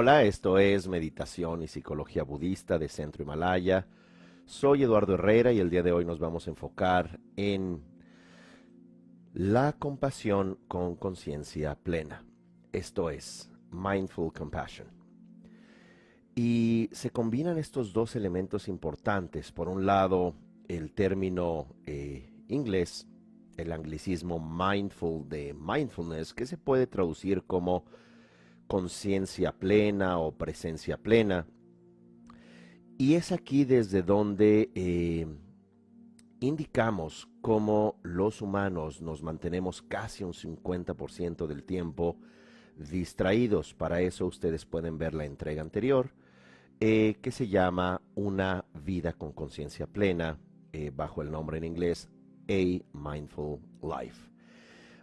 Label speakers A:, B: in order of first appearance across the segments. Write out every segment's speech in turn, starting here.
A: Hola, esto es Meditación y Psicología Budista de Centro Himalaya. Soy Eduardo Herrera y el día de hoy nos vamos a enfocar en la compasión con conciencia plena. Esto es Mindful Compassion. Y se combinan estos dos elementos importantes. Por un lado, el término inglés, el anglicismo mindful de mindfulness, que se puede traducir como conciencia plena o presencia plena. Y es aquí desde donde indicamos cómo los humanos nos mantenemos casi un 50% del tiempo distraídos. Para eso ustedes pueden ver la entrega anterior, que se llama Una vida con conciencia plena, bajo el nombre en inglés A Mindful Life.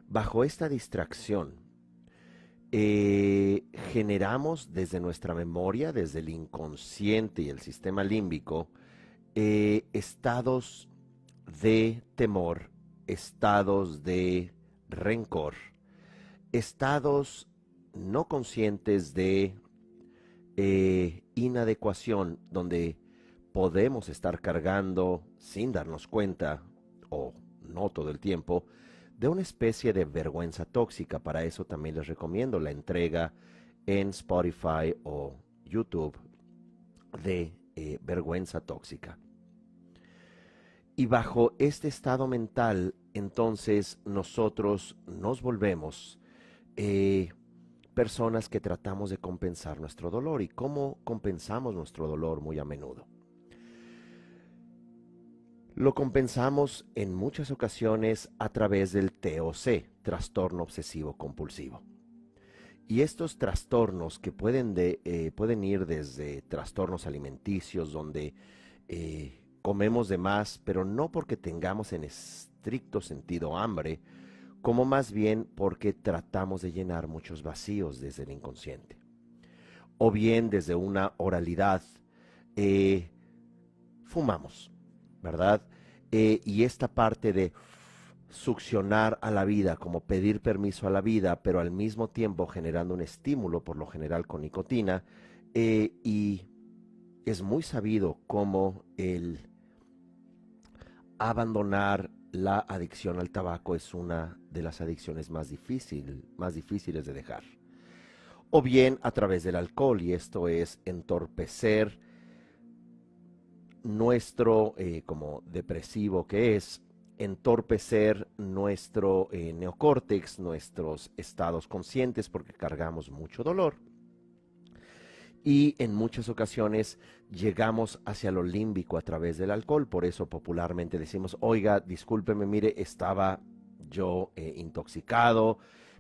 A: Bajo esta distracción, generamos desde nuestra memoria, desde el inconsciente y el sistema límbico, estados de temor, estados de rencor, estados no conscientes de inadecuación, donde podemos estar cargando sin darnos cuenta, o no todo el tiempo, de una especie de vergüenza tóxica. Para eso también les recomiendo la entrega en Spotify o YouTube de vergüenza tóxica. Y bajo este estado mental, entonces nosotros nos volvemos personas que tratamos de compensar nuestro dolor. ¿Y cómo compensamos nuestro dolor muy a menudo? Lo compensamos en muchas ocasiones a través del TOC, trastorno obsesivo compulsivo. Y estos trastornos que pueden ir desde trastornos alimenticios, donde comemos de más, pero no porque tengamos en estricto sentido hambre, como más bien porque tratamos de llenar muchos vacíos desde el inconsciente. O bien desde una oralidad, fumamos, ¿verdad? Y esta parte de succionar a la vida, como pedir permiso a la vida, pero al mismo tiempo generando un estímulo, por lo general con nicotina, y es muy sabido cómo el abandonar la adicción al tabaco es una de las adicciones más difíciles de dejar. O bien a través del alcohol, y esto es entorpecer nuestro, como depresivo que es, entorpecer nuestro neocórtex, nuestros estados conscientes, porque cargamos mucho dolor. Y en muchas ocasiones llegamos hacia lo límbico a través del alcohol. Por eso popularmente decimos, oiga, discúlpeme, mire, estaba yo intoxicado,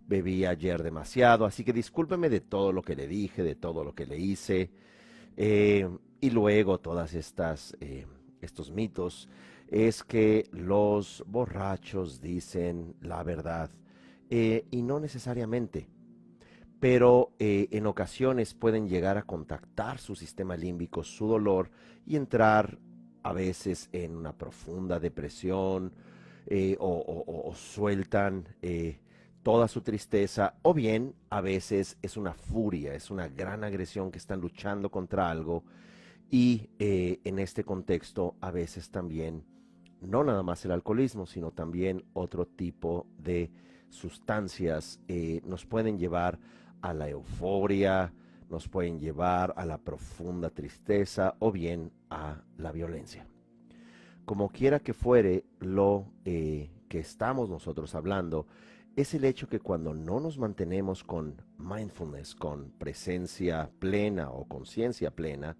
A: bebí ayer demasiado, así que discúlpeme de todo lo que le dije, de todo lo que le hice. Y luego todas estos mitos es que los borrachos dicen la verdad, y no necesariamente, pero en ocasiones pueden llegar a contactar su sistema límbico, su dolor, y entrar a veces en una profunda depresión, o sueltan toda su tristeza, o bien a veces es una furia, es una gran agresión que están luchando contra algo. Y en este contexto a veces también, no nada más el alcoholismo, sino también otro tipo de sustancias nos pueden llevar a la euforia, nos pueden llevar a la profunda tristeza o bien a la violencia. Como quiera que fuere, lo que estamos nosotros hablando es el hecho que cuando no nos mantenemos con mindfulness, con presencia plena o conciencia plena,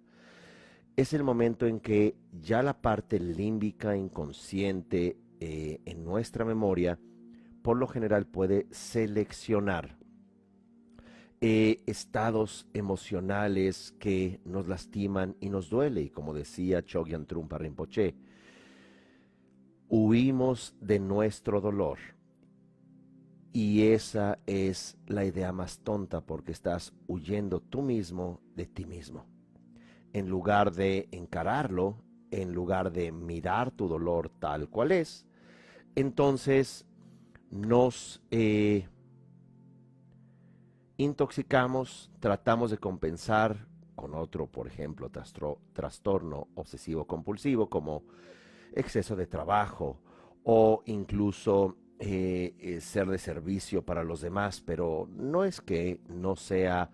A: es el momento en que ya la parte límbica inconsciente en nuestra memoria, por lo general puede seleccionar estados emocionales que nos lastiman y nos duele. Y como decía Chogyam Trungpa Rinpoche, huimos de nuestro dolor. Y esa es la idea más tonta, porque estás huyendo tú mismo de ti mismo. En lugar de encararlo, en lugar de mirar tu dolor tal cual es, entonces nos intoxicamos, tratamos de compensar con otro, por ejemplo, trastorno obsesivo compulsivo como exceso de trabajo o incluso ser de servicio para los demás, pero no es que no sea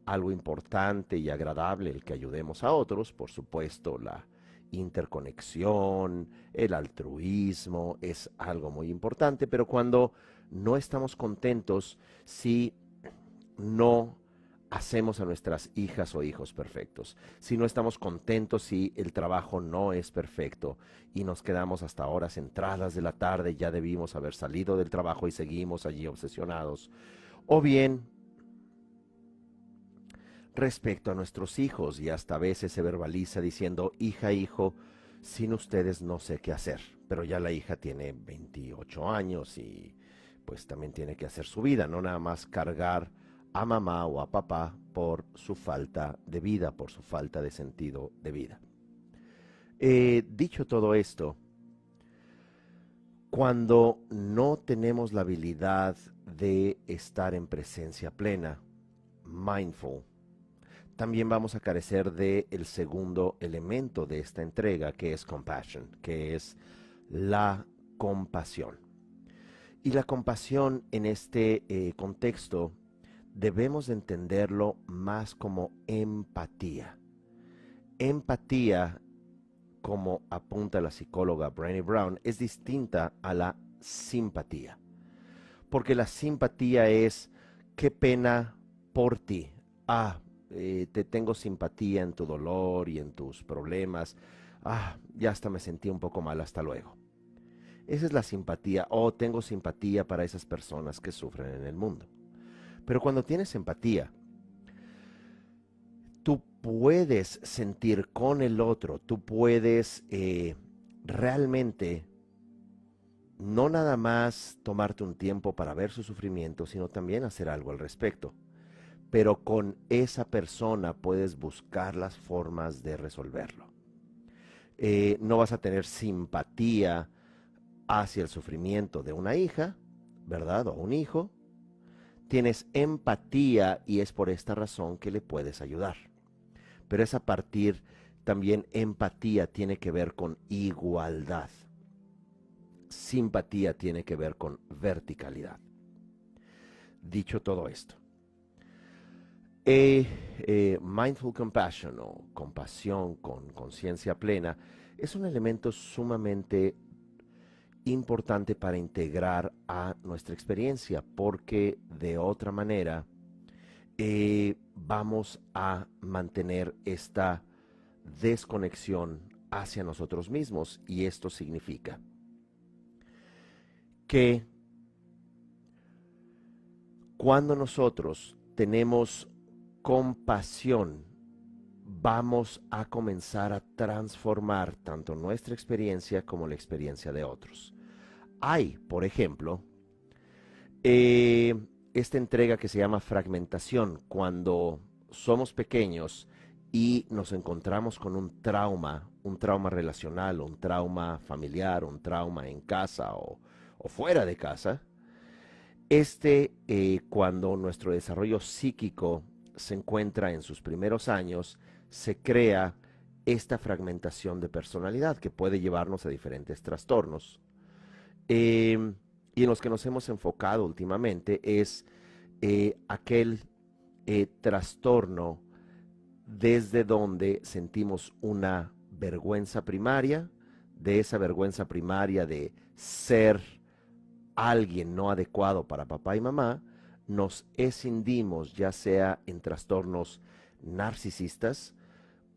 A: algo importante y agradable el que ayudemos a otros, por supuesto, la interconexión, el altruismo es algo muy importante, pero cuando no estamos contentos, si no hacemos a nuestras hijas o hijos perfectos, si no estamos contentos, si el trabajo no es perfecto y nos quedamos hasta horas entradas de la tarde, ya debimos haber salido del trabajo y seguimos allí obsesionados, o bien respecto a nuestros hijos y hasta a veces se verbaliza diciendo, hija, hijo, sin ustedes no sé qué hacer, pero ya la hija tiene 28 años y pues también tiene que hacer su vida, no nada más cargar a mamá o a papá por su falta de vida, por su falta de sentido de vida. Dicho todo esto, cuando no tenemos la habilidad de estar en presencia plena, mindful, también vamos a carecer de el segundo elemento de esta entrega, que es compassion, que es la compasión. Y la compasión en este contexto debemos de entenderlo más como empatía. Empatía, como apunta la psicóloga Brené Brown, es distinta a la simpatía. Porque la simpatía es, qué pena por ti. Te tengo simpatía en tu dolor y en tus problemas. Ya hasta me sentí un poco mal, hasta luego. Esa es la simpatía, tengo simpatía para esas personas que sufren en el mundo. Pero cuando tienes empatía, tú puedes sentir con el otro, tú puedes realmente no nada más tomarte un tiempo para ver su sufrimiento, sino también hacer algo al respecto. Pero con esa persona puedes buscar las formas de resolverlo. No vas a tener simpatía hacia el sufrimiento de una hija, ¿verdad? O un hijo. Tienes empatía y es por esta razón que le puedes ayudar. Pero es a partir, también empatía tiene que ver con igualdad. Simpatía tiene que ver con verticalidad. Dicho todo esto, mindful compassion o compasión con conciencia plena es un elemento sumamente importante para integrar a nuestra experiencia, porque de otra manera vamos a mantener esta desconexión hacia nosotros mismos, y esto significa que cuando nosotros tenemos compasión, vamos a comenzar a transformar tanto nuestra experiencia como la experiencia de otros. Hay, por ejemplo, esta entrega que se llama fragmentación, cuando somos pequeños y nos encontramos con un trauma relacional, un trauma familiar, un trauma en casa o fuera de casa. Cuando nuestro desarrollo psíquico se encuentra en sus primeros años, se crea esta fragmentación de personalidad que puede llevarnos a diferentes trastornos. Y en los que nos hemos enfocado últimamente es aquel trastorno desde donde sentimos una vergüenza primaria, de esa vergüenza primaria de ser alguien no adecuado para papá y mamá, nos escindimos ya sea en trastornos narcisistas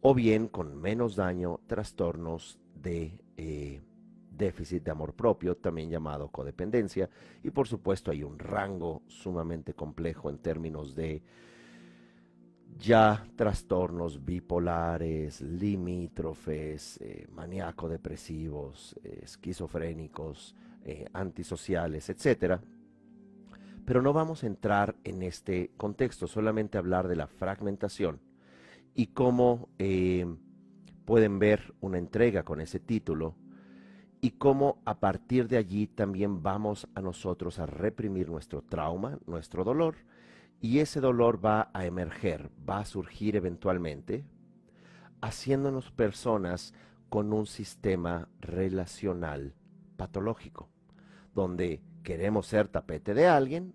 A: o bien con menos daño, trastornos de déficit de amor propio, también llamado codependencia, y por supuesto hay un rango sumamente complejo en términos de ya trastornos bipolares, limítrofes, maníaco-depresivos, esquizofrénicos, antisociales, etcétera. Pero no vamos a entrar en este contexto, solamente hablar de la fragmentación y cómo pueden ver una entrega con ese título y cómo a partir de allí también vamos a nosotros a reprimir nuestro trauma, nuestro dolor, Y ese dolor va a emerger, va a surgir eventualmente, haciéndonos personas con un sistema relacional patológico, donde queremos ser tapete de alguien,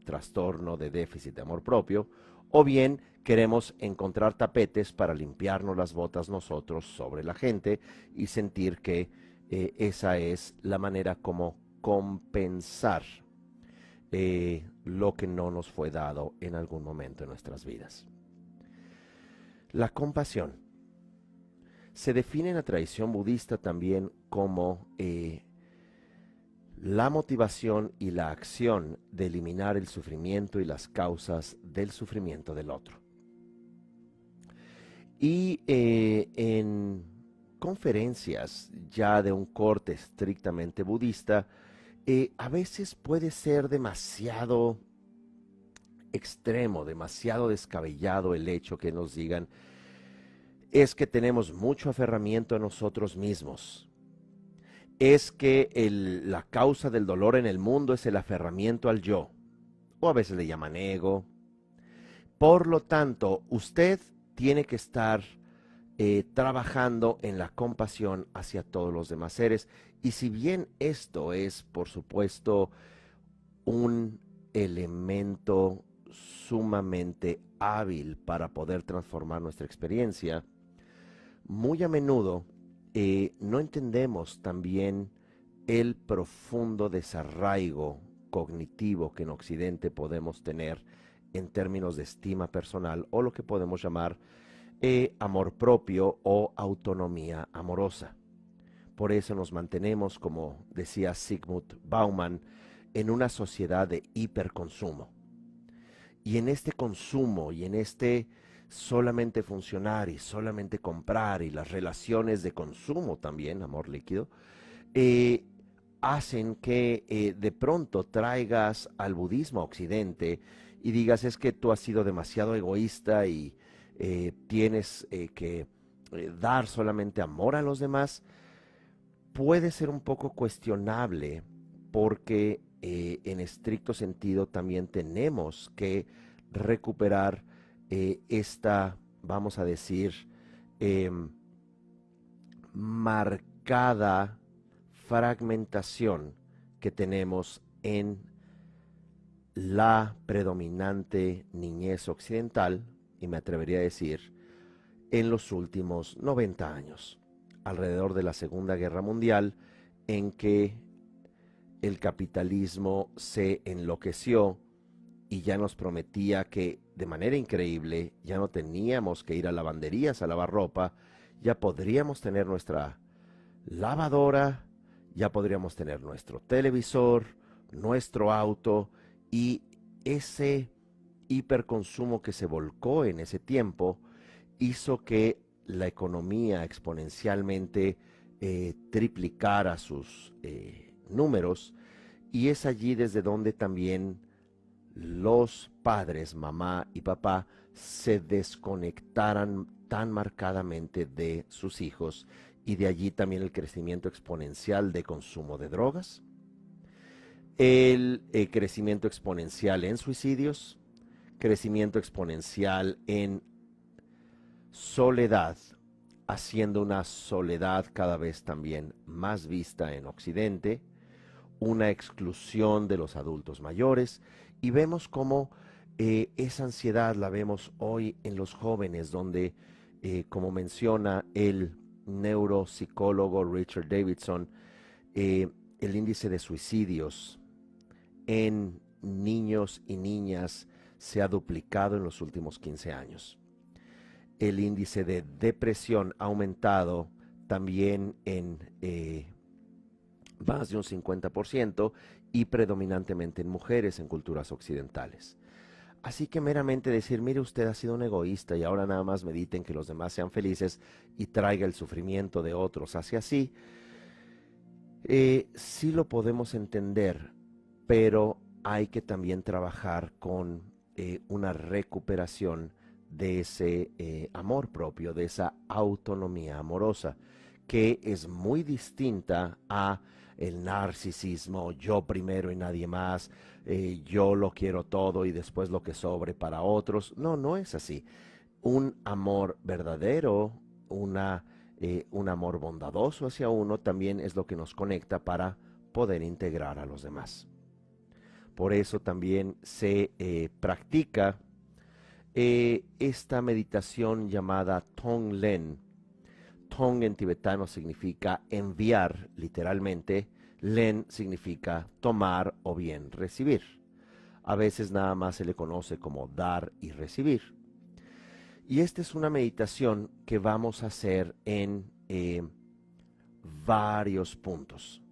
A: trastorno de déficit de amor propio, o bien queremos encontrar tapetes para limpiarnos las botas nosotros sobre la gente y sentir que esa es la manera como compensar lo que no nos fue dado en algún momento de nuestras vidas. La compasión se define en la tradición budista también como la motivación y la acción de eliminar el sufrimiento y las causas del sufrimiento del otro. Y en conferencias ya de un corte estrictamente budista, a veces puede ser demasiado extremo, demasiado descabellado el hecho que nos digan es que tenemos mucho aferramiento a nosotros mismos, es que la causa del dolor en el mundo es el aferramiento al yo, o a veces le llaman ego. Por lo tanto, usted tiene que estar trabajando en la compasión hacia todos los demás seres. Y si bien esto es, por supuesto, un elemento sumamente hábil para poder transformar nuestra experiencia, muy a menudo no entendemos también el profundo desarraigo cognitivo que en Occidente podemos tener en términos de estima personal o lo que podemos llamar amor propio o autonomía amorosa. Por eso nos mantenemos, como decía Zygmunt Bauman, en una sociedad de hiperconsumo. Y en este consumo y en este solamente funcionar y solamente comprar y las relaciones de consumo también, amor líquido, hacen que de pronto traigas al budismo a Occidente y digas es que tú has sido demasiado egoísta y tienes que dar solamente amor a los demás. Puede ser un poco cuestionable porque en estricto sentido también tenemos que recuperar esta, vamos a decir, marcada fragmentación que tenemos en la predominante niñez occidental, y me atrevería a decir, en los últimos 90 años, alrededor de la Segunda Guerra Mundial, en que el capitalismo se enloqueció y ya nos prometía que de manera increíble ya no teníamos que ir a lavanderías a lavar ropa, ya podríamos tener nuestra lavadora, ya podríamos tener nuestro televisor, nuestro auto, y ese hiperconsumo que se volcó en ese tiempo hizo que la economía exponencialmente triplicara sus números, y es allí desde donde también los padres, mamá y papá, se desconectaran tan marcadamente de sus hijos, y de allí también el crecimiento exponencial de consumo de drogas, el crecimiento exponencial en suicidios, crecimiento exponencial en soledad, haciendo una soledad cada vez también más vista en Occidente, una exclusión de los adultos mayores, y vemos cómo esa ansiedad la vemos hoy en los jóvenes, donde, como menciona el neuropsicólogo Richard Davidson, el índice de suicidios en niños y niñas se ha duplicado en los últimos 15 años. El índice de depresión ha aumentado también en más de un 50% y predominantemente en mujeres en culturas occidentales. Así que meramente decir, mire, usted ha sido un egoísta y ahora nada más medite en que los demás sean felices y traiga el sufrimiento de otros hacia sí, sí lo podemos entender, pero hay que también trabajar con una recuperación de ese amor propio, de esa autonomía amorosa, que es muy distinta a el narcisismo, yo primero y nadie más, yo lo quiero todo y después lo que sobre para otros. No, no es así. Un amor verdadero, un amor bondadoso hacia uno también es lo que nos conecta para poder integrar a los demás. Por eso también se practica esta meditación llamada Tonglen. Tong en tibetano significa enviar, literalmente. Len significa tomar o bien recibir. A veces nada más se le conoce como dar y recibir. Y esta es una meditación que vamos a hacer en varios puntos.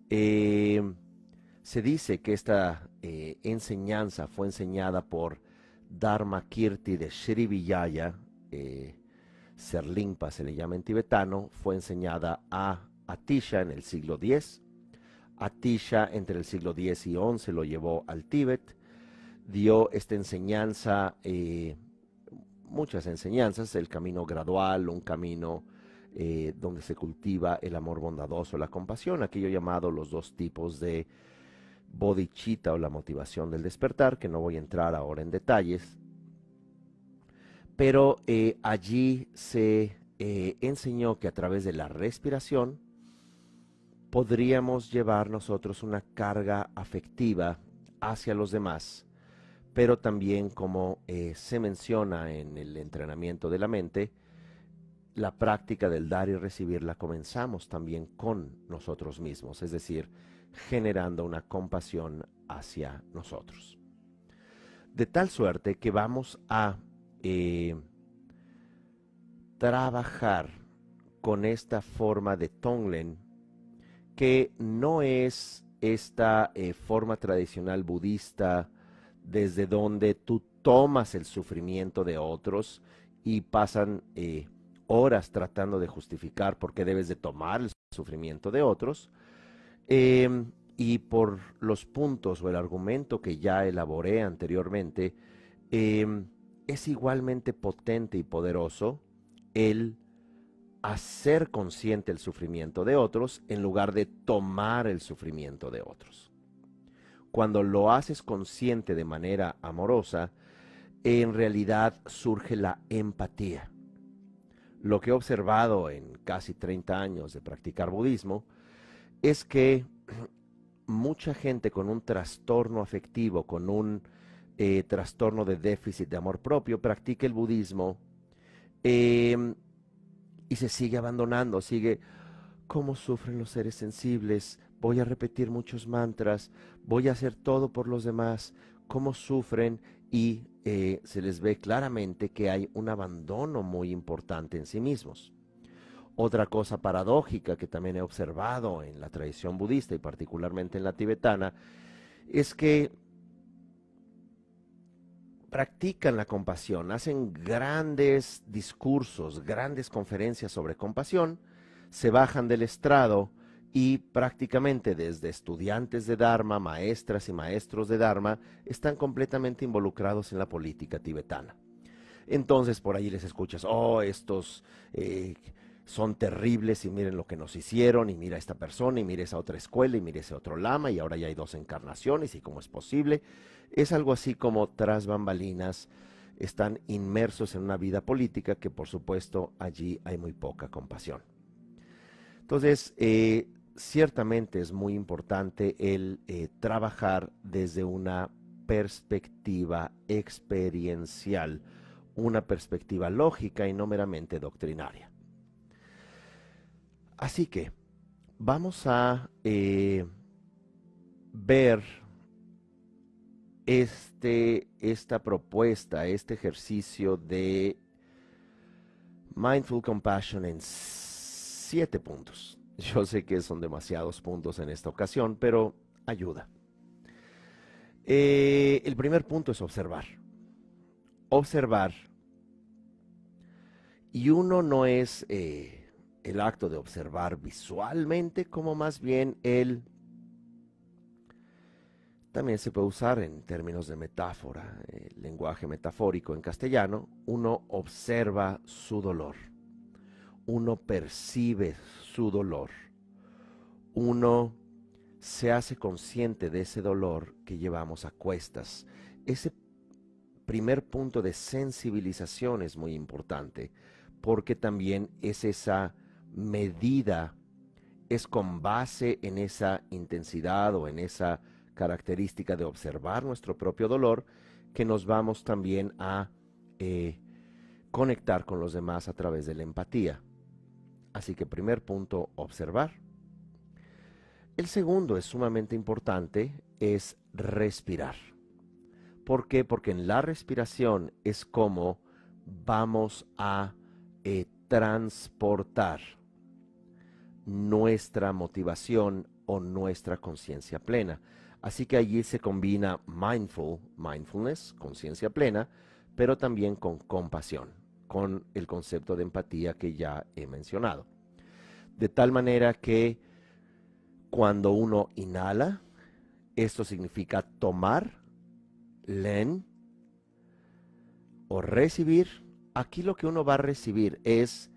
A: Se dice que esta enseñanza fue enseñada por Dharmakirti de Srivijaya, Serlingpa se le llama en tibetano, fue enseñada a Atisha en el siglo X. Atisha entre el siglo X y XI lo llevó al Tíbet, dio esta enseñanza, muchas enseñanzas, el camino gradual, un camino donde se cultiva el amor bondadoso, la compasión, aquello llamado los dos tipos de bodhicitta o la motivación del despertar, que no voy a entrar ahora en detalles, pero allí se enseñó que a través de la respiración podríamos llevar nosotros una carga afectiva hacia los demás, pero también como se menciona en el entrenamiento de la mente, la práctica del dar y recibir la comenzamos también con nosotros mismos, es decir, generando una compasión hacia nosotros. De tal suerte que vamos a trabajar con esta forma de Tonglen, que no es esta forma tradicional budista desde donde tú tomas el sufrimiento de otros y pasan horas tratando de justificar por qué debes de tomar el sufrimiento de otros, y por los puntos o el argumento que ya elaboré anteriormente, es igualmente potente y poderoso el hacer consciente el sufrimiento de otros en lugar de tomar el sufrimiento de otros. Cuando lo haces consciente de manera amorosa, en realidad surge la empatía. Lo que he observado en casi 30 años de practicar budismo es que mucha gente con un trastorno afectivo, con un trastorno de déficit de amor propio, practica el budismo y se sigue abandonando, sigue, ¿cómo sufren los seres sensibles? Voy a repetir muchos mantras, voy a hacer todo por los demás, ¿cómo sufren? Y se les ve claramente que hay un abandono muy importante en sí mismos. Otra cosa paradójica que también he observado en la tradición budista y particularmente en la tibetana es que practican la compasión, hacen grandes discursos, grandes conferencias sobre compasión, se bajan del estrado y prácticamente desde estudiantes de Dharma, maestras y maestros de Dharma, están completamente involucrados en la política tibetana. Entonces por ahí les escuchas, oh, estos son terribles y miren lo que nos hicieron y mira esta persona y mira esa otra escuela y mira ese otro lama y ahora ya hay 2 encarnaciones y cómo es posible. Es algo así como tras bambalinas están inmersos en una vida política que por supuesto allí hay muy poca compasión. Entonces, ciertamente es muy importante el trabajar desde una perspectiva experiencial, una perspectiva lógica y no meramente doctrinaria. Así que vamos a ver esta propuesta, este ejercicio de Mindful Compassion en 7 puntos. Yo sé que son demasiados puntos en esta ocasión, pero ayuda. El primer punto es observar. Observar. Y uno no es el acto de observar visualmente, como más bien también se puede usar en términos de metáfora, el lenguaje metafórico en castellano. Uno observa su dolor. uno percibe su dolor, uno se hace consciente de ese dolor que llevamos a cuestas. Ese primer punto de sensibilización es muy importante, porque también es esa medida, es con base en esa intensidad o en esa característica de observar nuestro propio dolor que nos vamos también a conectar con los demás a través de la empatía. Así que primer punto, observar. El segundo es sumamente importante, es respirar. ¿Por qué? Porque en la respiración es como vamos a transportar nuestra motivación o nuestra conciencia plena. Así que allí se combina mindfulness, conciencia plena, pero también con compasión, con el concepto de empatía que ya he mencionado. De tal manera que cuando uno inhala, esto significa tomar, len, o recibir. Aquí lo que uno va a recibir es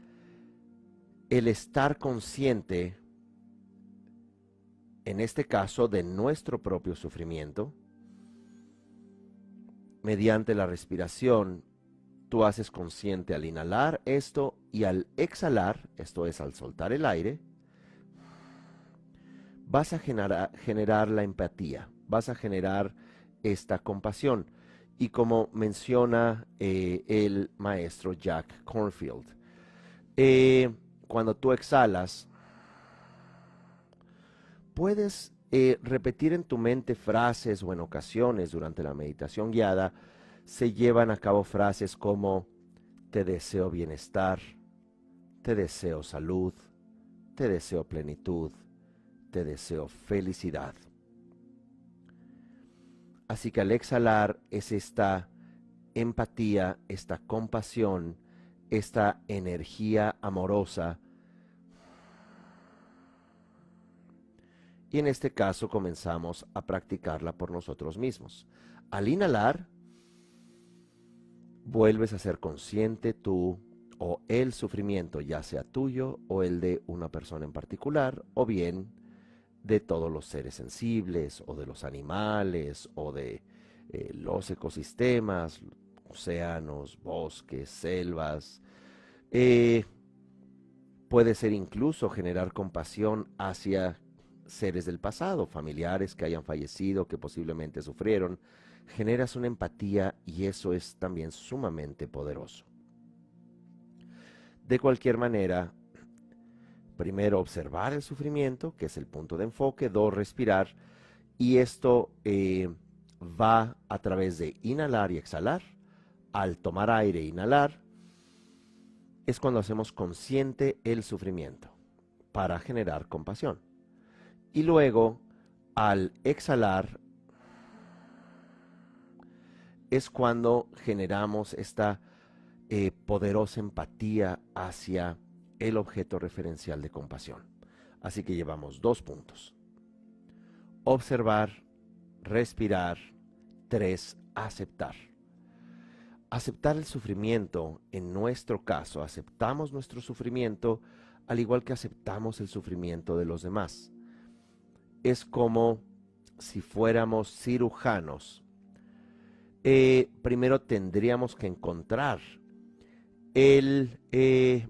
A: el estar consciente, en este caso, de nuestro propio sufrimiento. Mediante la respiración, tú haces consciente al inhalar esto y al exhalar, esto es al soltar el aire, vas a generar la empatía, vas a generar esta compasión. Y como menciona el maestro Jack Kornfield, cuando tú exhalas, puedes repetir en tu mente frases o en ocasiones durante la meditación guiada se llevan a cabo frases como te deseo bienestar, te deseo salud, te deseo plenitud, te deseo felicidad. Así que al exhalar es esta empatía, esta compasión, esta energía amorosa. Y en este caso comenzamos a practicarla por nosotros mismos. Al inhalar, vuelves a ser consciente tú o el sufrimiento, ya sea tuyo o el de una persona en particular, o bien de todos los seres sensibles, o de los animales, o de los ecosistemas, océanos, bosques, selvas. Puede ser incluso generar compasión hacia seres del pasado, familiares que hayan fallecido, que posiblemente sufrieron. Generas una empatía y eso es también sumamente poderoso. De cualquier manera, primero observar el sufrimiento, que es el punto de enfoque. Dos, respirar. Y esto va a través de inhalar y exhalar. Al tomar aire e inhalar, es cuando hacemos consciente el sufrimiento para generar compasión. Y luego, al exhalar, es cuando generamos esta poderosa empatía hacia el objeto referencial de compasión. Así que llevamos 2 puntos. Observar, respirar. 3, aceptar. Aceptar el sufrimiento, en nuestro caso, aceptamos nuestro sufrimiento al igual que aceptamos el sufrimiento de los demás. Es como si fuéramos cirujanos. Primero tendríamos que encontrar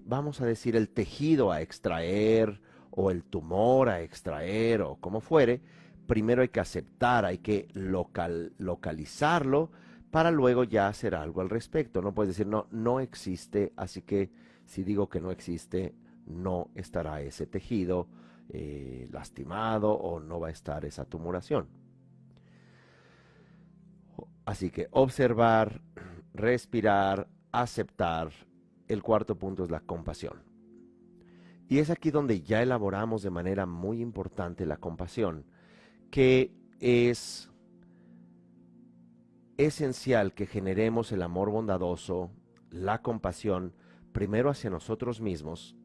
A: vamos a decir, el tejido a extraer o el tumor a extraer o como fuere. Primero hay que aceptar, hay que localizarlo para luego ya hacer algo al respecto. No puedes decir, no, no existe, así que si digo que no existe, no estará ese tejido lastimado o no va a estar esa tumoración. Así que observar, respirar, aceptar. El cuarto punto es la compasión. Y es aquí donde ya elaboramos de manera muy importante la compasión, que es esencial que generemos el amor bondadoso, la compasión, primero hacia nosotros mismos,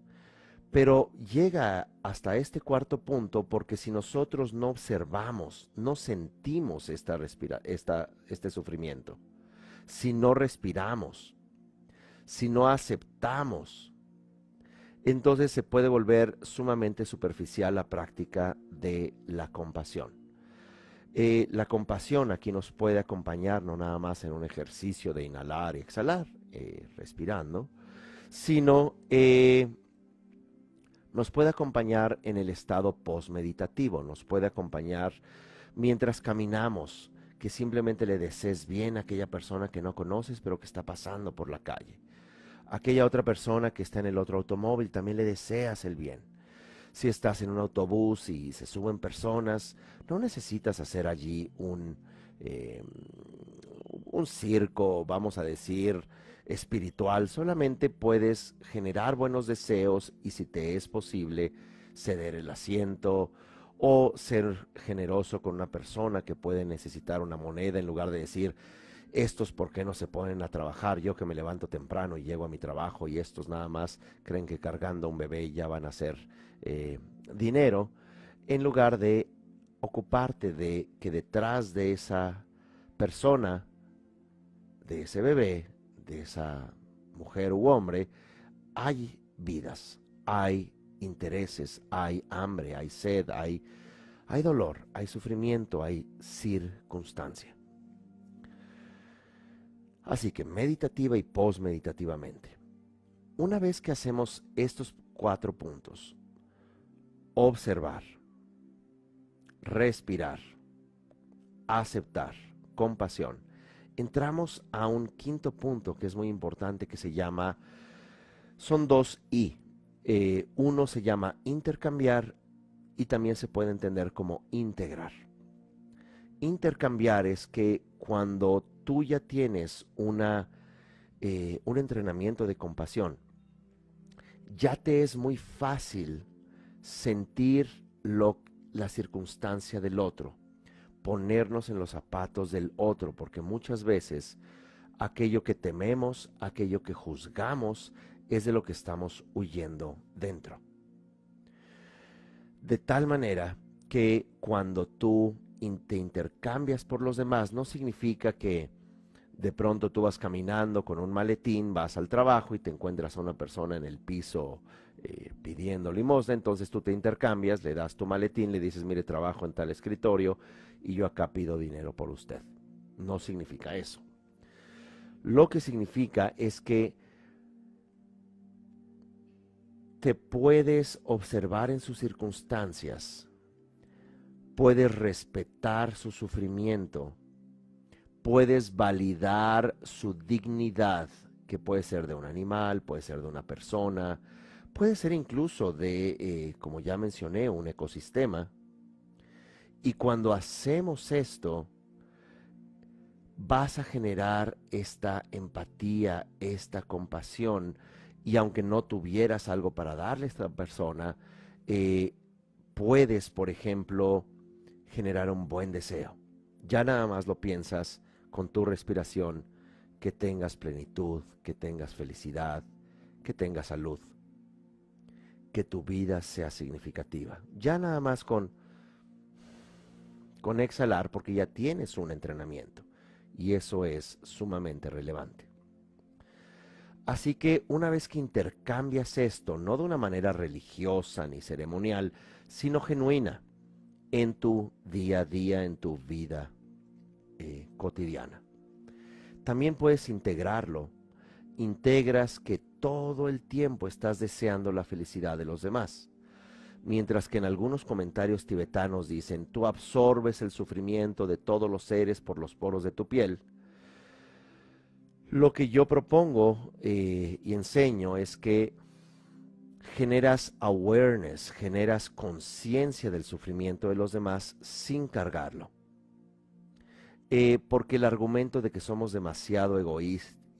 A: pero llega hasta este cuarto punto porque si nosotros no observamos, no sentimos este sufrimiento, si no respiramos, si no aceptamos, entonces se puede volver sumamente superficial la práctica de la compasión. La compasión aquí nos puede acompañar no nada más en un ejercicio de inhalar y exhalar, respirando, sino nos puede acompañar en el estado postmeditativo, nos puede acompañar mientras caminamos, que simplemente le desees bien a aquella persona que no conoces pero que está pasando por la calle. Aquella otra persona que está en el otro automóvil también le deseas el bien. Si estás en un autobús y se suben personas, no necesitas hacer allí un circo, vamos a decir, espiritual. Solamente puedes generar buenos deseos y, si te es posible, ceder el asiento o ser generoso con una persona que puede necesitar una moneda, en lugar de decir: estos por qué no se ponen a trabajar, yo que me levanto temprano y llego a mi trabajo, y estos nada más creen que cargando a un bebé ya van a hacer dinero, en lugar de ocuparte de que detrás de esa persona, de ese bebé, de esa mujer u hombre, hay vidas, hay intereses, hay hambre, hay sed, hay dolor, hay sufrimiento, hay circunstancia. Así que meditativa y postmeditativamente. Una vez que hacemos estos 4 puntos: observar, respirar, aceptar, compasión, entramos a un 5.º punto que es muy importante, que se llama, son 2 I. Uno se llama intercambiar y también se puede entender como integrar. Intercambiar es que cuando tú ya tienes un entrenamiento de compasión, ya te es muy fácil sentir la circunstancia del otro, ponernos en los zapatos del otro, porque muchas veces aquello que tememos, aquello que juzgamos, es de lo que estamos huyendo dentro. De tal manera que cuando tú te intercambias por los demás, no significa que de pronto tú vas caminando con un maletín, vas al trabajo y te encuentras a una persona en el piso pidiendo limosna. Entonces tú te intercambias, le das tu maletín, le dices: mire, trabajo en tal escritorio y yo acá pido dinero por usted. No significa eso. Lo que significa es que te puedes observar en sus circunstancias, puedes respetar su sufrimiento, puedes validar su dignidad, que puede ser de un animal, puede ser de una persona, puede ser incluso de, como ya mencioné, un ecosistema. Y cuando hacemos esto, vas a generar esta empatía, esta compasión, y aunque no tuvieras algo para darle a esta persona, puedes, por ejemplo, generar un buen deseo. Ya nada más lo piensas con tu respiración, que tengas plenitud, que tengas felicidad, que tengas salud, que tu vida sea significativa. Ya nada más con exhalar, porque ya tienes un entrenamiento, y eso es sumamente relevante. Así que una vez que intercambias esto, no de una manera religiosa ni ceremonial, sino genuina, en tu día a día, en tu vida cotidiana, también puedes integrarlo. Integras que todo el tiempo estás deseando la felicidad de los demás. Mientras que en algunos comentarios tibetanos dicen: tú absorbes el sufrimiento de todos los seres por los poros de tu piel. Lo que yo propongo y enseño es que generas awareness, generas conciencia del sufrimiento de los demás sin cargarlo. Porque el argumento de que somos demasiado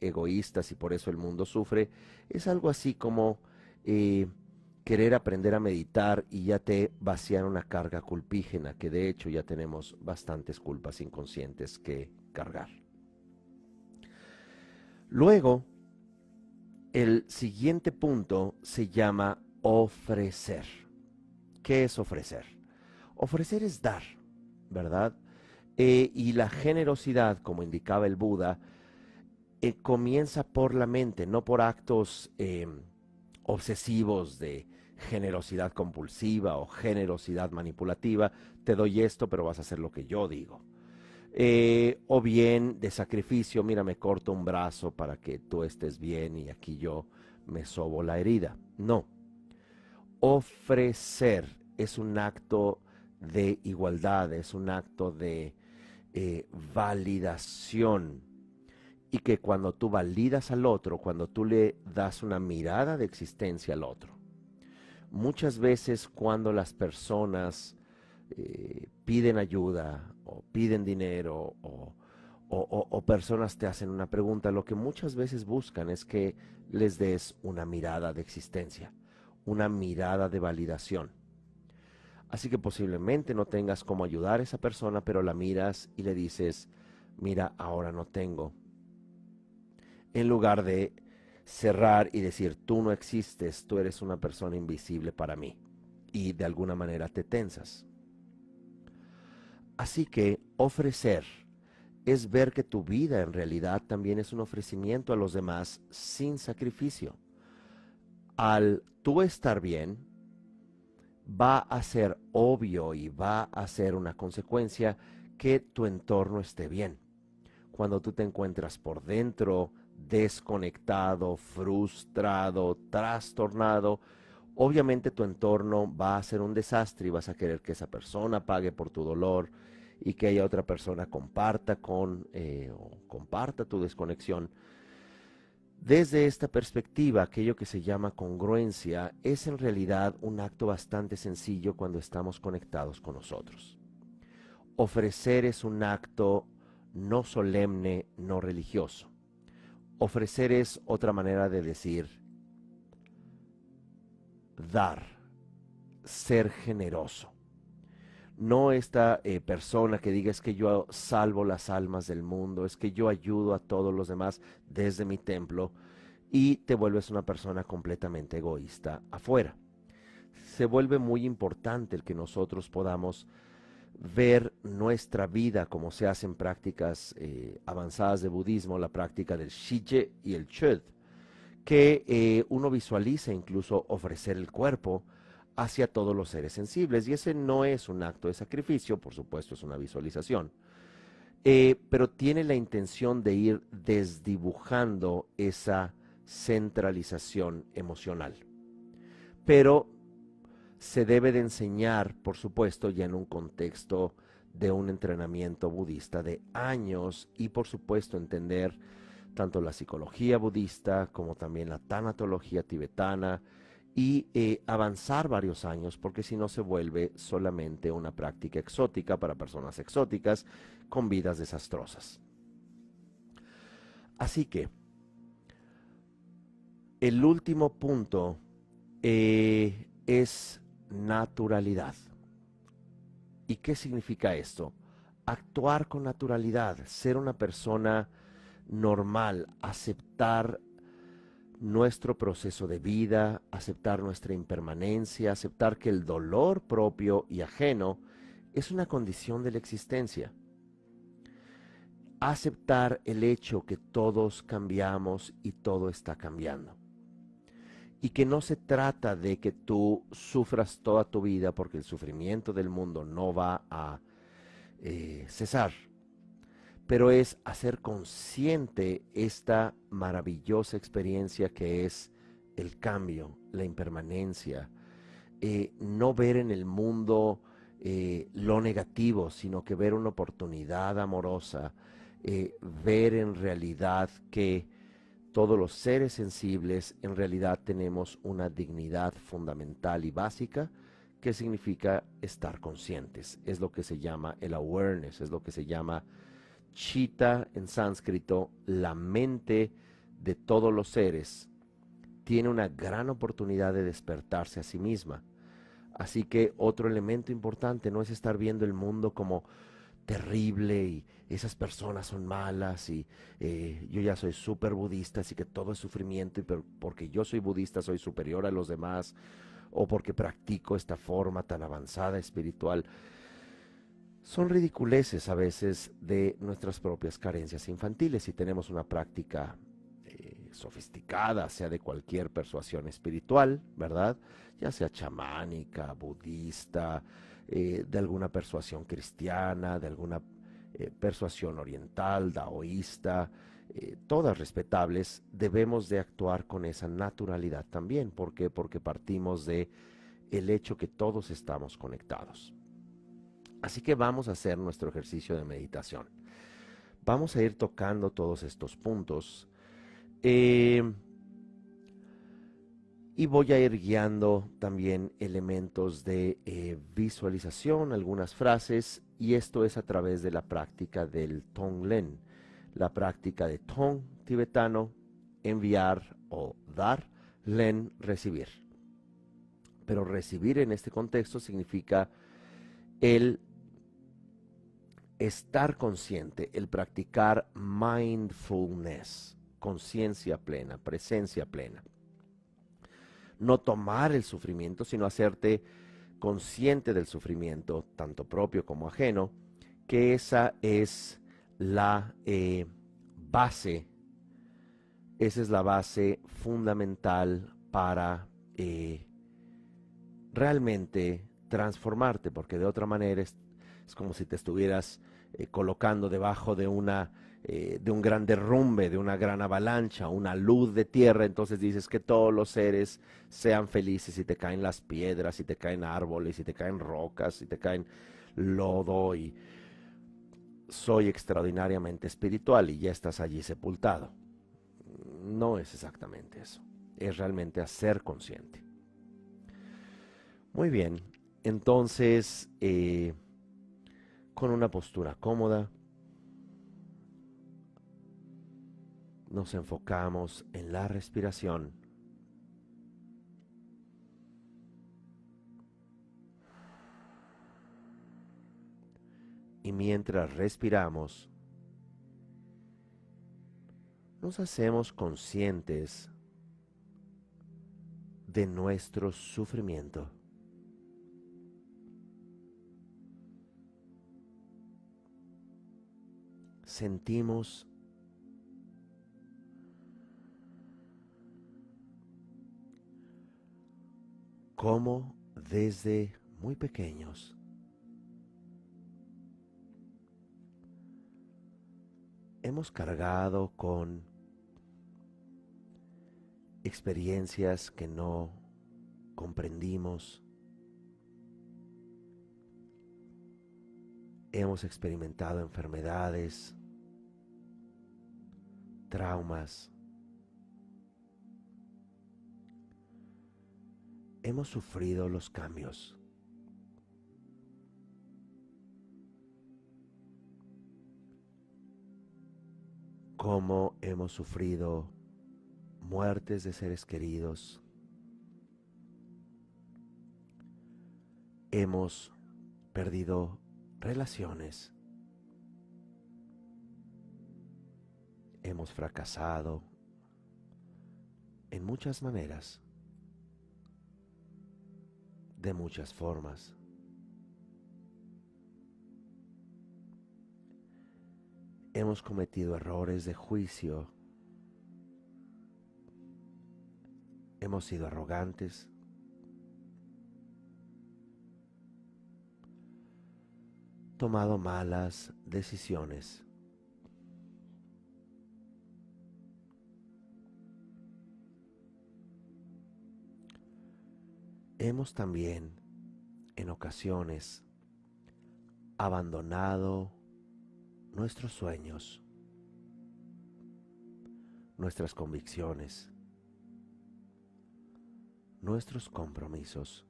A: egoístas y por eso el mundo sufre es algo así como querer aprender a meditar y ya te vaciar una carga culpígena, que de hecho ya tenemos bastantes culpas inconscientes que cargar. Luego, el siguiente punto se llama ofrecer. ¿Qué es ofrecer? Ofrecer es dar, ¿verdad? Y la generosidad, como indicaba el Buda, comienza por la mente, no por actos obsesivos de generosidad compulsiva o generosidad manipulativa, te doy esto, pero vas a hacer lo que yo digo. O bien de sacrificio, mira, me corto un brazo para que tú estés bien y aquí yo me sobo la herida. No, ofrecer es un acto de igualdad, es un acto de validación. Y que cuando tú validas al otro, cuando tú le das una mirada de existencia al otro, muchas veces cuando las personas piden ayuda o piden dinero o personas te hacen una pregunta, lo que muchas veces buscan es que les des una mirada de existencia, una mirada de validación. Así que posiblemente no tengas cómo ayudar a esa persona, pero la miras y le dices, mira, ahora no tengo. En lugar de cerrar y decir, tú no existes, tú eres una persona invisible para mí. Y de alguna manera te tensas. Así que ofrecer es ver que tu vida en realidad también es un ofrecimiento a los demás sin sacrificio. Al tú estar bien, va a ser obvio y va a ser una consecuencia que tu entorno esté bien. Cuando tú te encuentras por dentro desconectado, frustrado, trastornado, obviamente tu entorno va a ser un desastre y vas a querer que esa persona pague por tu dolor y que haya otra persona comparta o comparta tu desconexión. Desde esta perspectiva, aquello que se llama congruencia es en realidad un acto bastante sencillo cuando estamos conectados con nosotros. Ofrecer es un acto no solemne, no religioso. Ofrecer es otra manera de decir dar, ser generoso. No esta persona que diga es que yo salvo las almas del mundo, es que yo ayudo a todos los demás desde mi templo y te vuelves una persona completamente egoísta afuera. Se vuelve muy importante el que nosotros podamos ver nuestra vida como se hacen prácticas avanzadas de budismo, la práctica del Shije y el Chöd, que uno visualiza incluso ofrecer el cuerpo hacia todos los seres sensibles, y ese no es un acto de sacrificio, por supuesto es una visualización, pero tiene la intención de ir desdibujando esa centralización emocional. Pero se debe de enseñar, por supuesto, ya en un contexto de un entrenamiento budista de años y por supuesto entender tanto la psicología budista como también la tanatología tibetana y avanzar varios años, porque si no se vuelve solamente una práctica exótica para personas exóticas con vidas desastrosas. Así que el último punto es naturalidad. ¿Y qué significa esto? Actuar con naturalidad, ser una persona normal, aceptar nuestro proceso de vida, aceptar nuestra impermanencia, aceptar que el dolor propio y ajeno es una condición de la existencia. Aceptar el hecho que todos cambiamos y todo está cambiando. Y que no se trata de que tú sufras toda tu vida porque el sufrimiento del mundo no va a cesar, pero es hacer consciente esta maravillosa experiencia que es el cambio, la impermanencia, no ver en el mundo lo negativo, sino que ver una oportunidad amorosa, ver en realidad que todos los seres sensibles en realidad tenemos una dignidad fundamental y básica que significa estar conscientes. Es lo que se llama el awareness, es lo que se llama Chitta en sánscrito. La mente de todos los seres tiene una gran oportunidad de despertarse a sí misma. Así que otro elemento importante no es estar viendo el mundo como terrible y esas personas son malas y yo ya soy súper budista, así que todo es sufrimiento y porque yo soy budista soy superior a los demás o porque practico esta forma tan avanzada espiritual. Son ridiculeces a veces de nuestras propias carencias infantiles. Si tenemos una práctica sofisticada, sea de cualquier persuasión espiritual, ¿verdad? Ya sea chamánica, budista, de alguna persuasión cristiana, de alguna persuasión oriental, daoísta, todas respetables, debemos de actuar con esa naturalidad también. ¿Por qué? Porque partimos de el hecho que todos estamos conectados. Así que vamos a hacer nuestro ejercicio de meditación. Vamos a ir tocando todos estos puntos y voy a ir guiando también elementos de visualización, algunas frases, y esto es a través de la práctica del Tonglen, la práctica de Tong tibetano, enviar o dar, Len, recibir. Pero recibir en este contexto significa el estar consciente, el practicar mindfulness, conciencia plena, presencia plena. No tomar el sufrimiento, sino hacerte consciente del sufrimiento, tanto propio como ajeno, que esa es la base, esa es la base fundamental para realmente transformarte, porque de otra manera es como si te estuvieras colocando debajo de un gran derrumbe, de una gran avalancha, una luz de tierra. Entonces dices que todos los seres sean felices y te caen las piedras, y te caen árboles, y te caen rocas, y te caen lodo, y soy extraordinariamente espiritual y ya estás allí sepultado. No es exactamente eso, es realmente hacer consciente. Muy bien, entonces con una postura cómoda nos enfocamos en la respiración. Y mientras respiramos, nos hacemos conscientes de nuestro sufrimiento. Sentimos cómo desde muy pequeños hemos cargado con experiencias que no comprendimos. Hemos experimentado enfermedades, traumas. Hemos sufrido los cambios. Cómo hemos sufrido muertes de seres queridos. Hemos perdido relaciones. Hemos fracasado en muchas maneras, de muchas formas. Hemos cometido errores de juicio. Hemos sido arrogantes. Tomado malas decisiones. Hemos también, en ocasiones, abandonado nuestros sueños, nuestras convicciones, nuestros compromisos.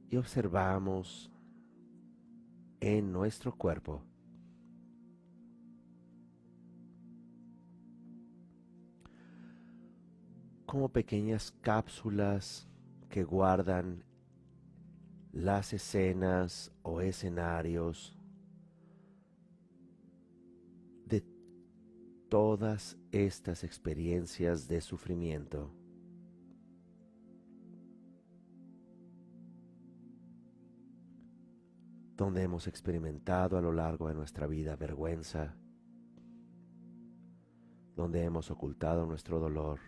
A: Y observamos en nuestro cuerpo como pequeñas cápsulas que guardan las escenas o escenarios de todas estas experiencias de sufrimiento. donde hemos experimentado a lo largo de nuestra vida vergüenza, donde hemos ocultado nuestro dolor,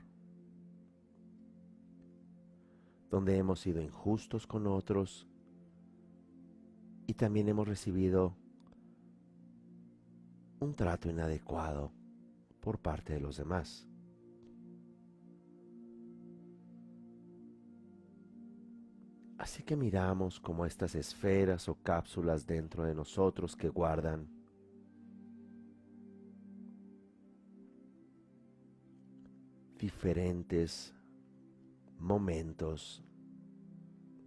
A: donde hemos sido injustos con otros y también hemos recibido un trato inadecuado por parte de los demás. Así que miramos como estas esferas o cápsulas dentro de nosotros que guardan diferentes momentos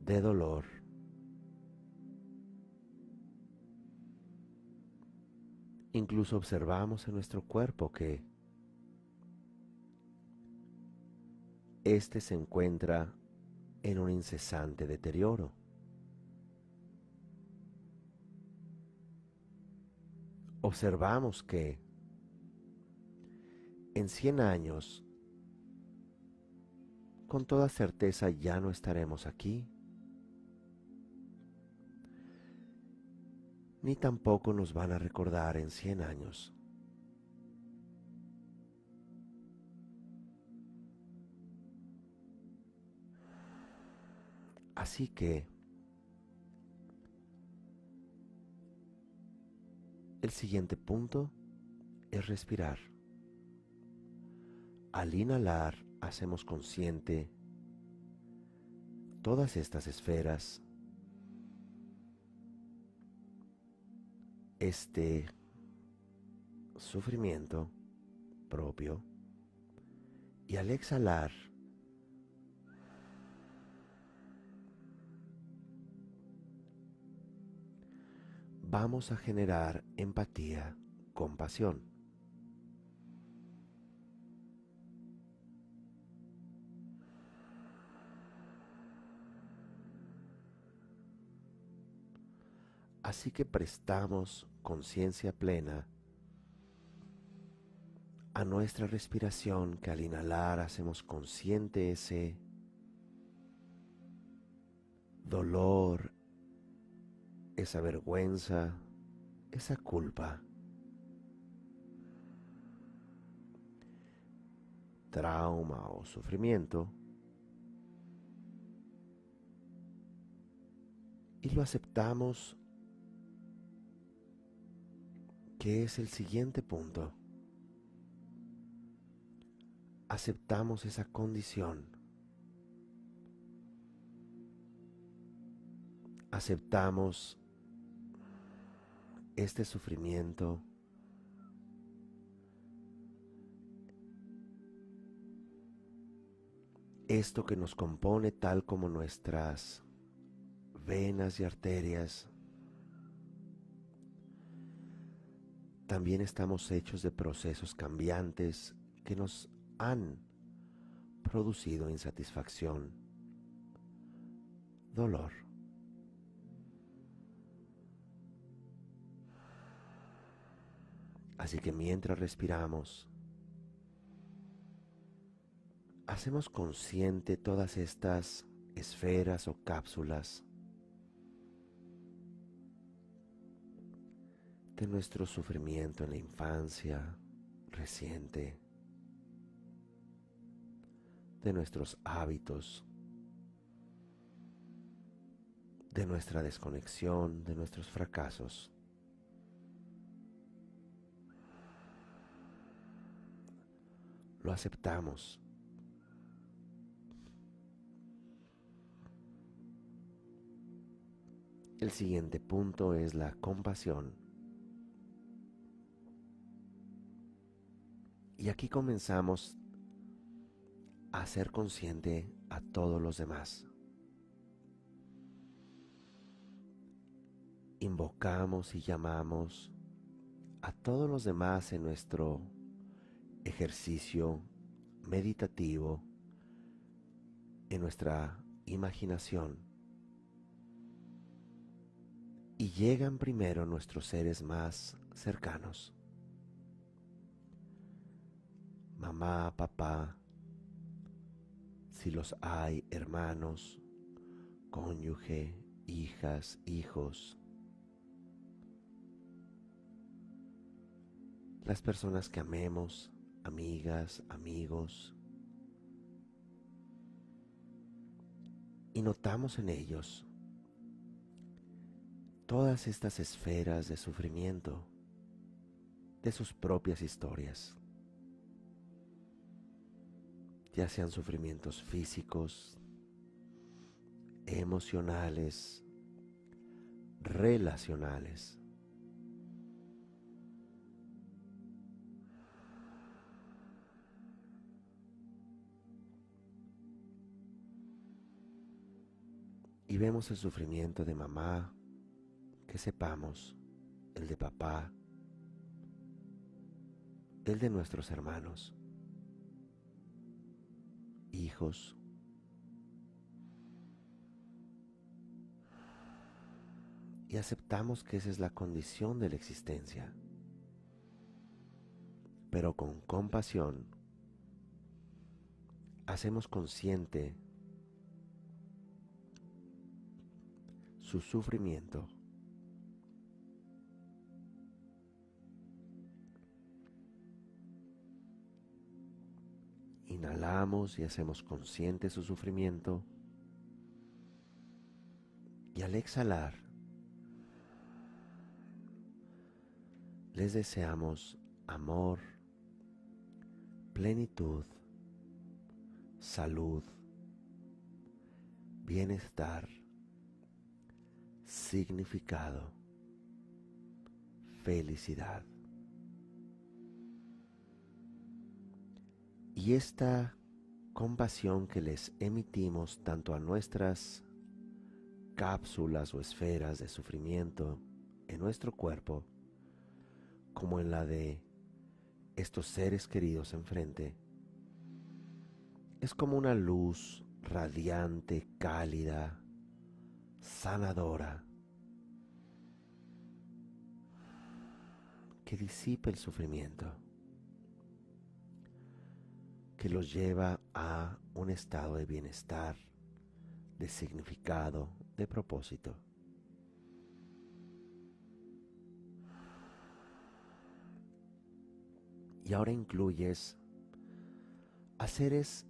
A: de dolor. Incluso observamos en nuestro cuerpo que este se encuentra en un incesante deterioro. Observamos que en 100 años, con toda certeza ya no estaremos aquí, ni tampoco nos van a recordar en 100 años. Así que el siguiente punto es respirar. Al inhalar hacemos consciente todas estas esferas, este sufrimiento propio, y al exhalar vamos a generar empatía, compasión. Así que prestamos conciencia plena a nuestra respiración, que al inhalar hacemos consciente ese dolor, esa vergüenza, esa culpa, trauma o sufrimiento, y lo aceptamos, que es el siguiente punto. Aceptamos esa condición. Aceptamos este sufrimiento. Esto que nos compone, tal como nuestras venas y arterias. También estamos hechos de procesos cambiantes que nos han producido insatisfacción, dolor. Así que mientras respiramos, hacemos consciente todas estas esferas o cápsulas de nuestro sufrimiento en la infancia reciente, de nuestros hábitos, de nuestra desconexión, de nuestros fracasos. Lo aceptamos. El siguiente punto es la compasión. Y aquí comenzamos a ser consciente a todos los demás. Invocamos y llamamos a todos los demás en nuestro ejercicio meditativo, en nuestra imaginación. Y llegan primero nuestros seres más cercanos. Mamá, papá, si los hay, hermanos, cónyuge, hijas, hijos, las personas que amemos, amigas, amigos, y notamos en ellos todas estas esferas de sufrimiento de sus propias historias, ya sean sufrimientos físicos, emocionales, relacionales. Y vemos el sufrimiento de mamá, que sepamos, el de papá, el de nuestros hermanos, hijos, y aceptamos que esa es la condición de la existencia, pero con compasión hacemos consciente su sufrimiento. Inhalamos y hacemos consciente su sufrimiento, y al exhalar les deseamos amor, plenitud, salud, bienestar, significado, felicidad. Y esta compasión que les emitimos tanto a nuestras cápsulas o esferas de sufrimiento en nuestro cuerpo, como en la de estos seres queridos enfrente, es como una luz radiante, cálida, sanadora, que disipa el sufrimiento, que los lleva a un estado de bienestar, de significado, de propósito. Y ahora incluyes a seres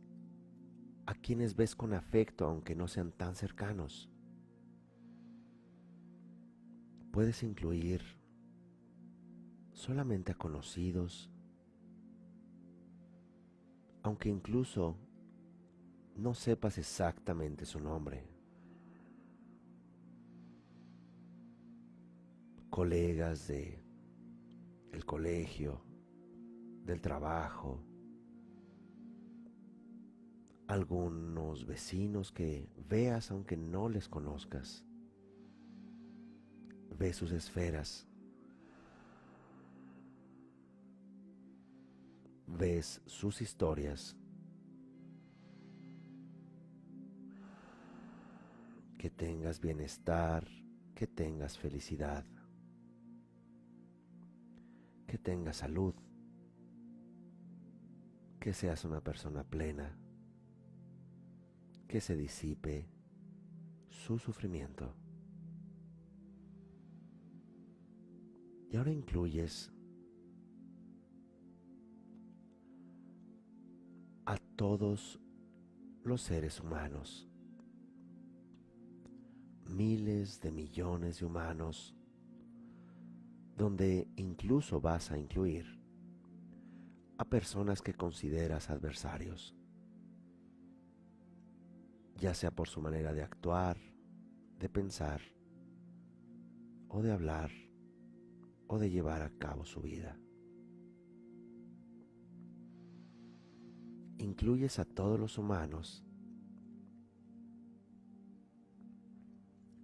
A: a quienes ves con afecto, aunque no sean tan cercanos. Puedes incluir solamente a conocidos, aunque incluso no sepas exactamente su nombre. Colegas de el colegio, del trabajo, algunos vecinos que veas aunque no les conozcas. Ve sus esferas, ves sus historias, que tengas bienestar, que tengas felicidad, que tengas salud, que seas una persona plena, que se disipe su sufrimiento. Y ahora incluyes a todos los seres humanos, miles de millones de humanos, donde incluso vas a incluir a personas que consideras adversarios, ya sea por su manera de actuar, de pensar, o de hablar, o de llevar a cabo su vida. Incluyes a todos los humanos,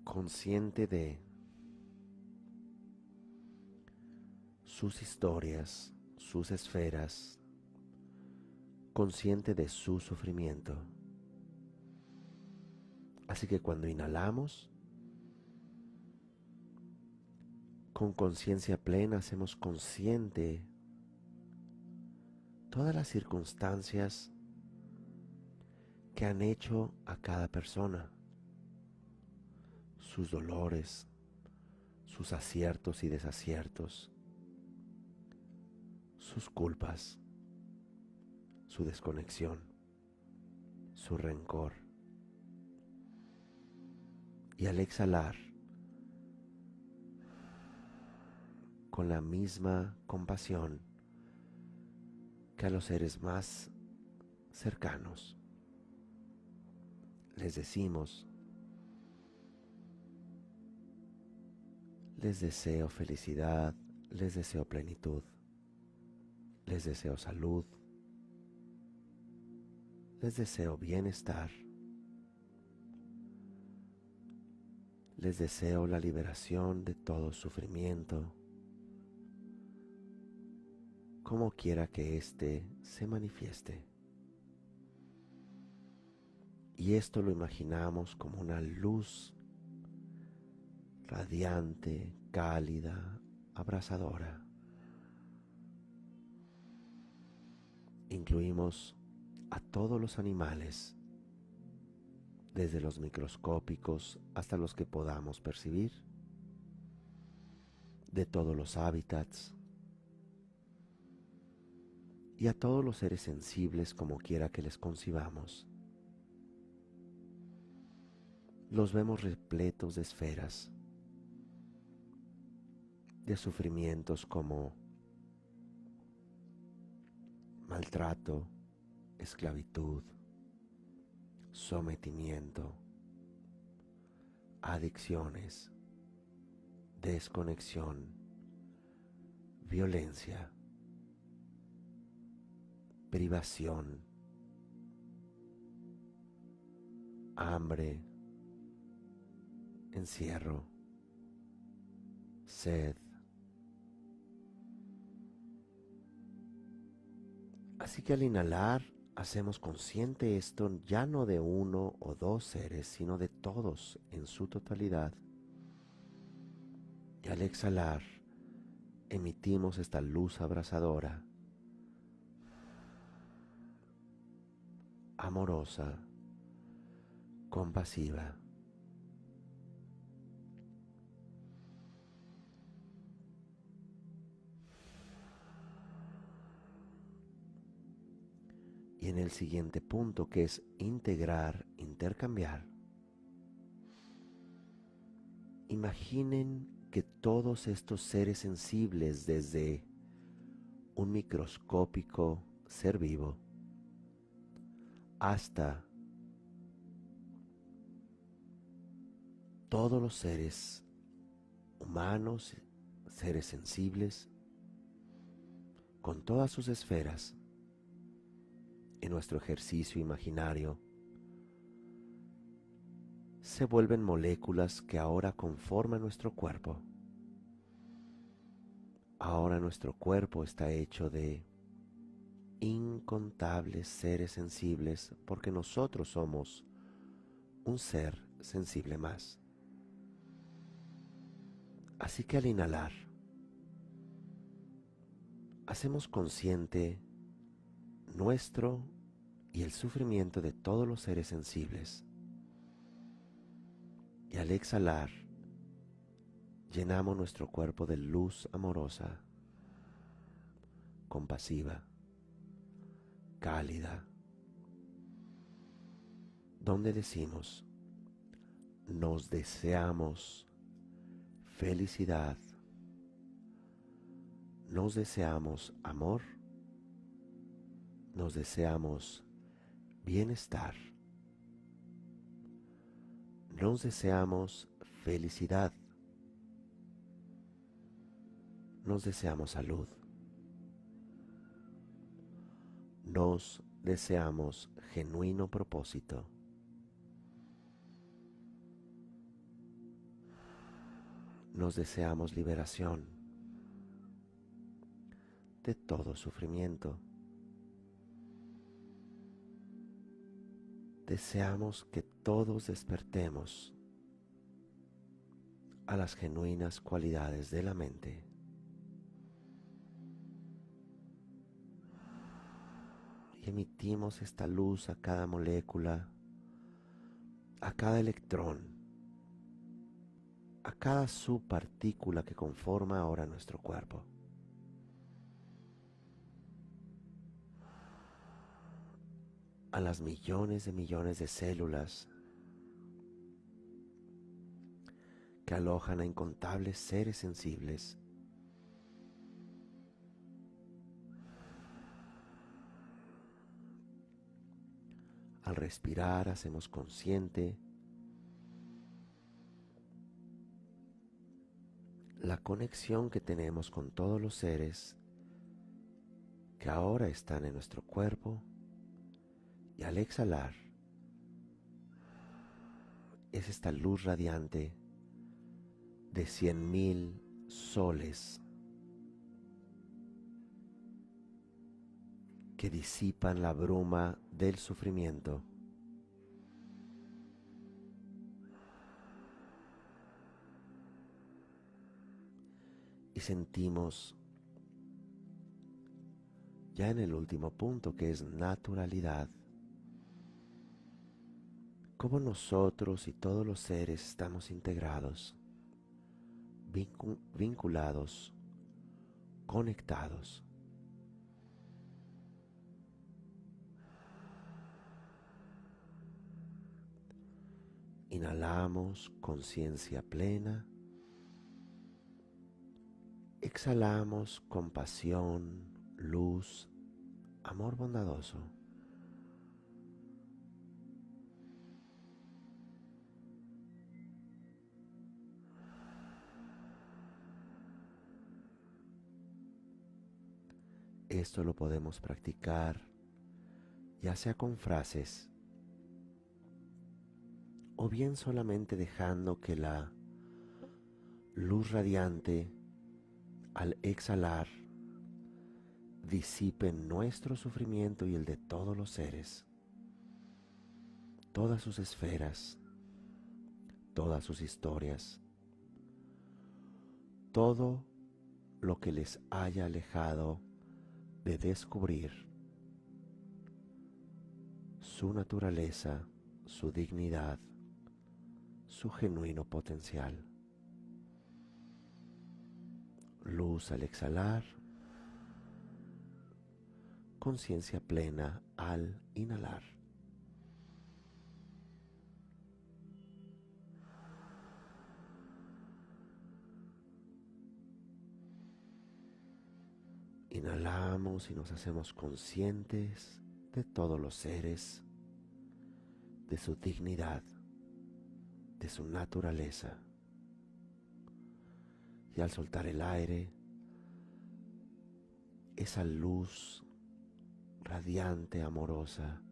A: consciente de sus historias, sus esferas, consciente de su sufrimiento. Así que cuando inhalamos, con conciencia plena hacemos consciente todas las circunstancias que han hecho a cada persona, sus dolores, sus aciertos y desaciertos, sus culpas, su desconexión, su rencor. Y al exhalar, con la misma compasión que a los seres más cercanos, les decimos: les deseo felicidad, les deseo plenitud, les deseo salud, les deseo bienestar, les deseo la liberación de todo sufrimiento, como quiera que éste se manifieste. Y esto lo imaginamos como una luz radiante, cálida, abrasadora. Incluimos a todos los animales, desde los microscópicos hasta los que podamos percibir, de todos los hábitats, y a todos los seres sensibles como quiera que les concibamos. Los vemos repletos de esferas, de sufrimientos como maltrato, esclavitud, sometimiento, adicciones, desconexión, violencia, privación, hambre, encierro, sed. Así que al inhalar hacemos consciente esto ya no de uno o dos seres, sino de todos en su totalidad. Y al exhalar emitimos esta luz abrasadora, amorosa, compasiva. Y en el siguiente punto, que es integrar, intercambiar, imaginen que todos estos seres sensibles, desde un microscópico ser vivo hasta todos los seres humanos, seres sensibles, con todas sus esferas, en nuestro ejercicio imaginario, se vuelven moléculas que ahora conforman nuestro cuerpo. Ahora nuestro cuerpo está hecho de incontables seres sensibles, porque nosotros somos un ser sensible más. Así que al inhalar, hacemos consciente nuestro y el sufrimiento de todos los seres sensibles. Y al exhalar, llenamos nuestro cuerpo de luz amorosa, compasiva, cálida, donde decimos: nos deseamos felicidad, nos deseamos amor, nos deseamos bienestar, nos deseamos felicidad, nos deseamos salud, nos deseamos genuino propósito, nos deseamos liberación de todo sufrimiento. Deseamos que todos despertemos a las genuinas cualidades de la mente. Y emitimos esta luz a cada molécula, a cada electrón, a cada subpartícula que conforma ahora nuestro cuerpo. a las millones de células que alojan a incontables seres sensibles. Al respirar hacemos consciente la conexión que tenemos con todos los seres que ahora están en nuestro cuerpo, y al exhalar es esta luz radiante de 100,000 soles que disipan la bruma del sufrimiento. Y sentimos ya en el último punto, que es naturalidad, cómo nosotros y todos los seres estamos integrados, vinculados, conectados. Inhalamos conciencia plena. Exhalamos compasión, luz, amor bondadoso. Esto lo podemos practicar ya sea con frases o bien solamente dejando que la luz radiante al exhalar disipe nuestro sufrimiento y el de todos los seres, todas sus esferas, todas sus historias, todo lo que les haya alejado de descubrir su naturaleza, su dignidad, su genuino potencial. Luz al exhalar, conciencia plena al inhalar. Inhalamos y nos hacemos conscientes de todos los seres, de su dignidad, de su naturaleza. Y al soltar el aire, esa luz radiante, amorosa,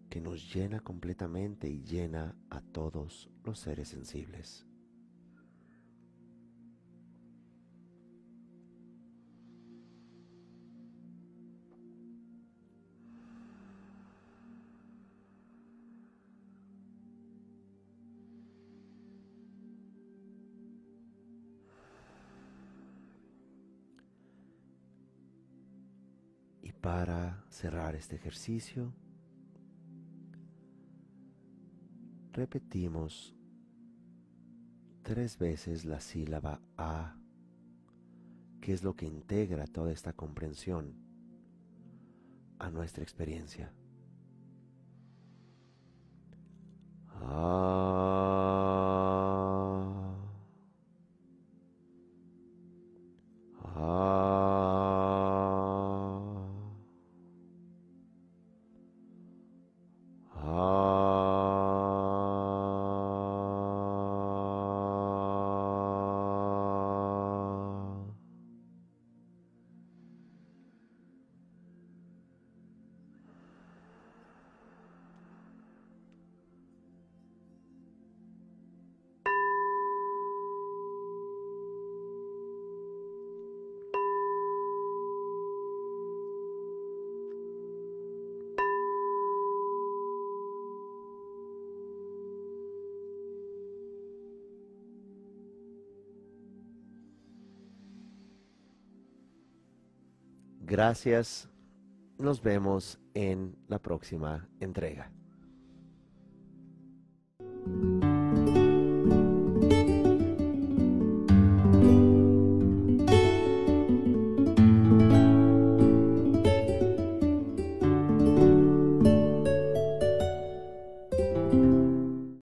A: que nos llena completamente y llena a todos los seres sensibles. Y para cerrar este ejercicio, repetimos 3 veces la sílaba A, que es lo que integra toda esta comprensión a nuestra experiencia. Gracias, nos vemos en la próxima entrega.